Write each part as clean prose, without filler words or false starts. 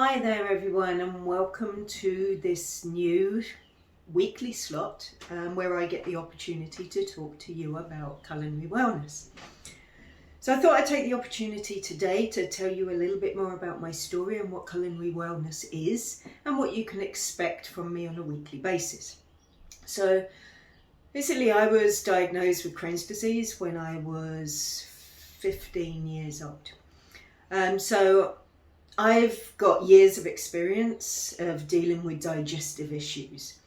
Hi there everyone, and welcome to this new weekly slot where I get the opportunity to talk to you about culinary wellness. So I thought I'd take the opportunity today to tell you a little bit more about my story and what culinary wellness is and what you can expect from me on a weekly basis. So basically I was diagnosed with Crohn's disease when I was 15 years old. So I've got years of experience of dealing with digestive issues.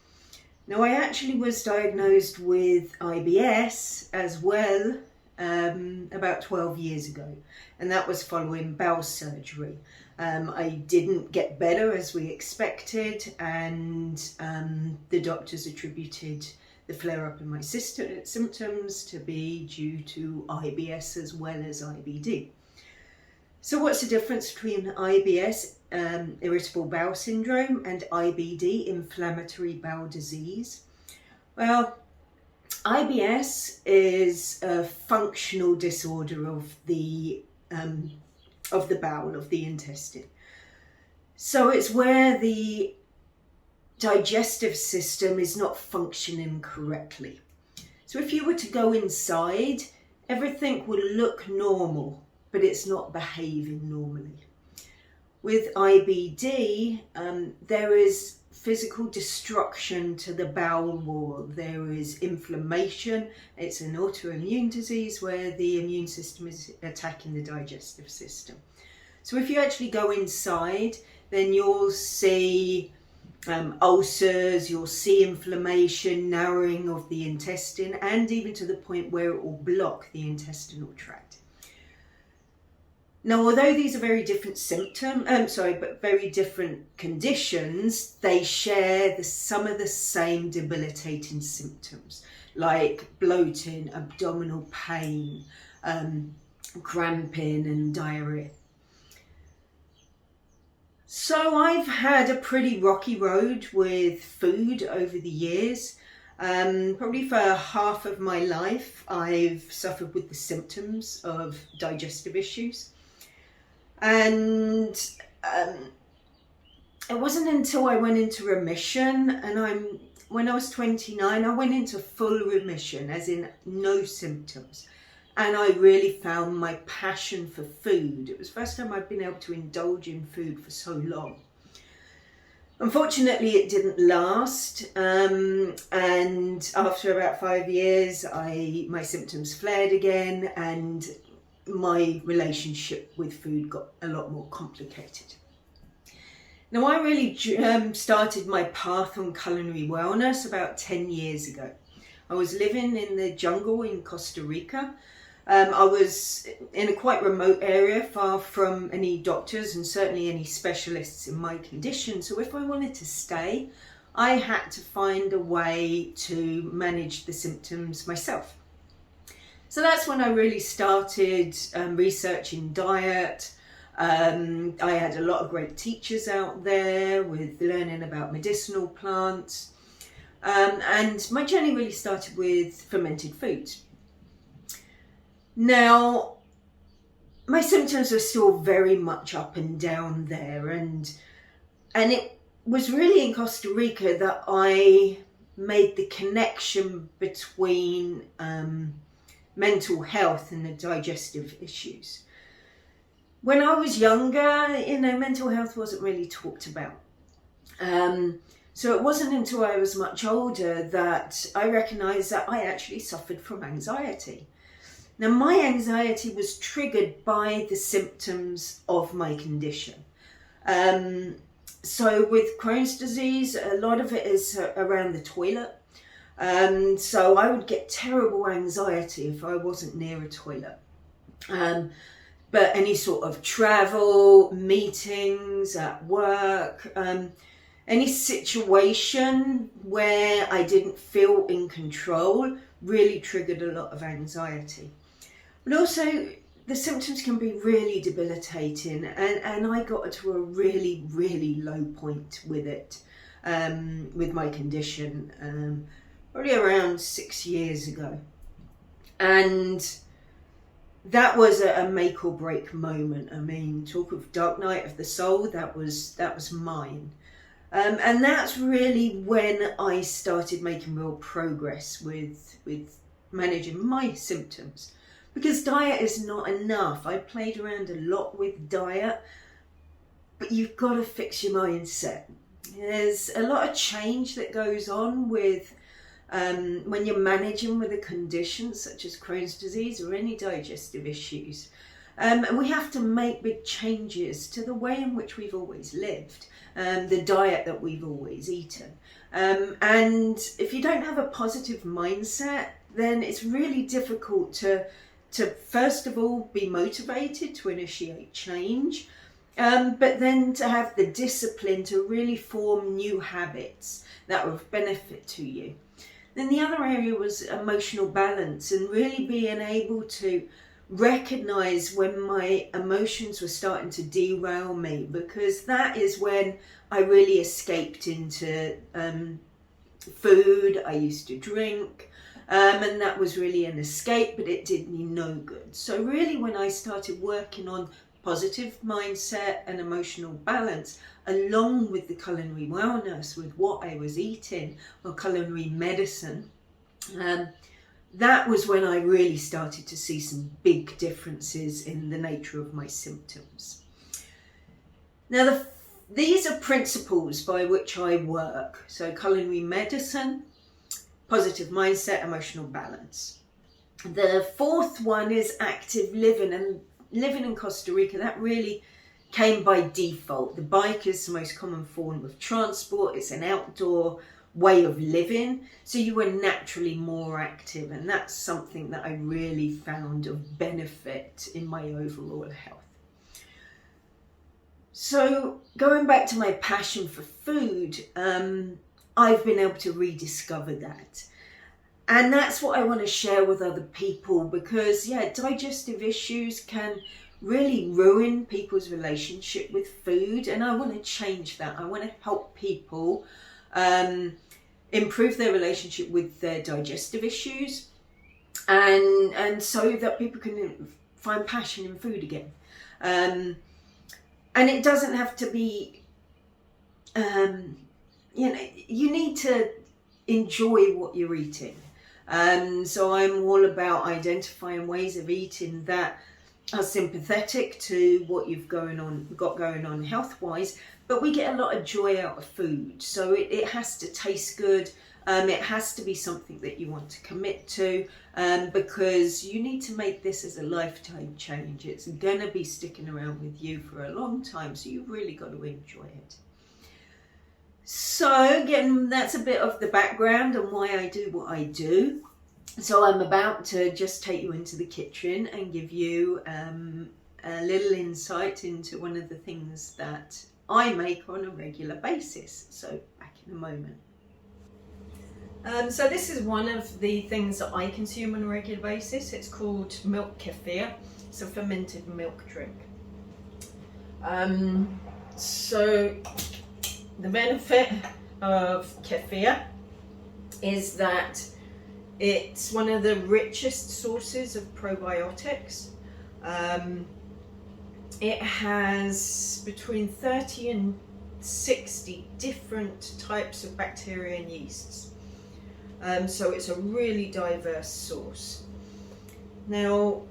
Now, I actually was diagnosed with IBS as well about 12 years ago, and that was following bowel surgery. I didn't get better as we expected, and the doctors attributed the flare-up in my symptoms to be due to IBS as well as IBD. So what's the difference between IBS, irritable bowel syndrome, and IBD, inflammatory bowel disease? Well, IBS is a functional disorder of the bowel, of the intestine. So it's where the digestive system is not functioning correctly. So if you were to go inside, everything would look normal, but it's not behaving normally. With IBD, there is physical destruction to the bowel wall. There is inflammation. It's an autoimmune disease where the immune system is attacking the digestive system. So if you actually go inside, then you'll see ulcers, you'll see inflammation, narrowing of the intestine, and even to the point where it will block the intestinal tract. Now, although these are very different very different conditions, they share some of the same debilitating symptoms, like bloating, abdominal pain, cramping, and diarrhea. So I've had a pretty rocky road with food over the years. Probably for half of my life, I've suffered with the symptoms of digestive issues. And it wasn't until I went into remission, and when I was 29, I went into full remission, as in no symptoms. And I really found my passion for food. It was the first time I'd been able to indulge in food for so long. Unfortunately, it didn't last, and after about 5 years, my symptoms flared again, and my relationship with food got a lot more complicated. Now, I really started my path on culinary wellness about 10 years ago. I was living in the jungle in Costa Rica. I was in a quite remote area, far from any doctors and certainly any specialists in my condition. So if I wanted to stay, I had to find a way to manage the symptoms myself. So that's when I really started researching diet. I had a lot of great teachers out there with learning about medicinal plants. And my journey really started with fermented foods. Now, my symptoms were still very much up and down there. And it was really in Costa Rica that I made the connection between mental health and the digestive issues. When I was younger, mental health wasn't really talked about. So it wasn't until I was much older that I recognised that I actually suffered from anxiety. Now, my anxiety was triggered by the symptoms of my condition. So with Crohn's disease, a lot of it is around the toilet. So I would get terrible anxiety if I wasn't near a toilet. But any sort of travel, meetings at work, any situation where I didn't feel in control really triggered a lot of anxiety. But also the symptoms can be really debilitating, and I got to a really, really low point with it, with my condition. Probably around 6 years ago. And that was a make or break moment. I mean, talk of dark night of the soul, that was mine. And that's really when I started making real progress with managing my symptoms, because diet is not enough. I played around a lot with diet, but you've got to fix your mindset. There's a lot of change that goes on with when you're managing with a condition such as Crohn's disease or any digestive issues. And we have to make big changes to the way in which we've always lived, the diet that we've always eaten. And if you don't have a positive mindset, then it's really difficult to first of all be motivated to initiate change, but then to have the discipline to really form new habits that are of benefit to you. Then the other area was emotional balance, and really being able to recognize when my emotions were starting to derail me, because that is when I really escaped into food. I used to drink, and that was really an escape, but it did me no good. So really, when I started working on positive mindset and emotional balance, along with the culinary wellness, with what I was eating, or culinary medicine, that was when I really started to see some big differences in the nature of my symptoms. Now, these are principles by which I work. So culinary medicine, positive mindset, emotional balance. The fourth one is active living, and living in Costa Rica, that really came by default. The bike is the most common form of transport. It's an outdoor way of living, so you were naturally more active, and that's something that I really found of benefit in my overall health. So going back to my passion for food, I've been able to rediscover that. And that's what I want to share with other people, because digestive issues can really ruin people's relationship with food, and I want to change that. I want to help people improve their relationship with their digestive issues, and so that people can find passion in food again. And it doesn't have to be, you need to enjoy what you're eating. So I'm all about identifying ways of eating that are sympathetic to what you've got going on health-wise, but we get a lot of joy out of food. So it has to taste good. It has to be something that you want to commit to, because you need to make this as a lifetime change. It's going to be sticking around with you for a long time, so you've really got to enjoy it. So again, that's a bit of the background on why I do what I do. So I'm about to just take you into the kitchen and give you a little insight into one of the things that I make on a regular basis. So back in a moment. So this is one of the things that I consume on a regular basis. It's called milk kefir. It's a fermented milk drink. So the benefit of kefir is that it's one of the richest sources of probiotics. It has between 30 and 60 different types of bacteria and yeasts. So it's a really diverse source. Now,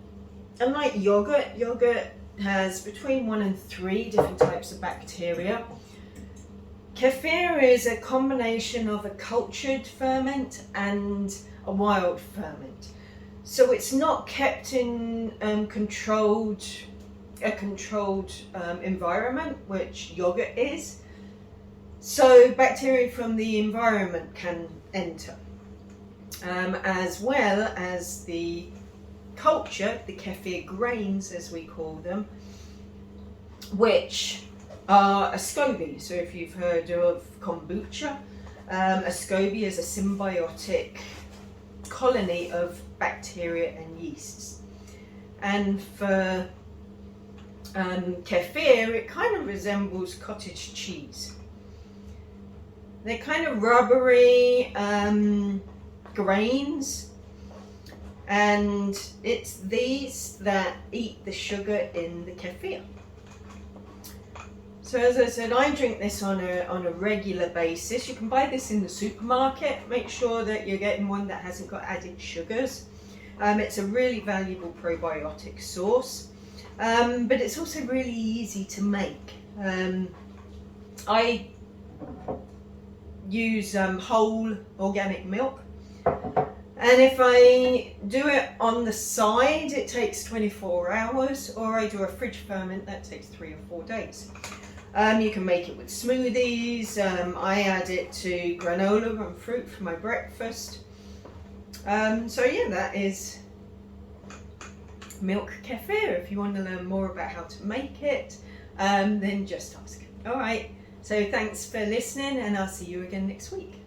unlike yogurt has between 1 and 3 different types of bacteria. Kefir is a combination of a cultured ferment and a wild ferment. So it's not kept in a controlled environment, which yogurt is. So bacteria from the environment can enter, as well as the culture, the kefir grains as we call them, which are a SCOBY. So if you've heard of kombucha, a SCOBY is a symbiotic colony of bacteria and yeasts. And for kefir, it kind of resembles cottage cheese. They're kind of rubbery grains, And it's these that eat the sugar in the kefir. So as I said, I drink this on a regular basis. You can buy this in the supermarket. Make sure that you're getting one that hasn't got added sugars. It's a really valuable probiotic source, but it's also really easy to make. I use whole organic milk, and if I do it on the side, it takes 24 hours, or I do a fridge ferment that takes 3 or 4 days. You can make it with smoothies. I add it to granola and fruit for my breakfast. So yeah, that is milk kefir. If you want to learn more about how to make it, then just ask. Alright, so thanks for listening, and I'll see you again next week.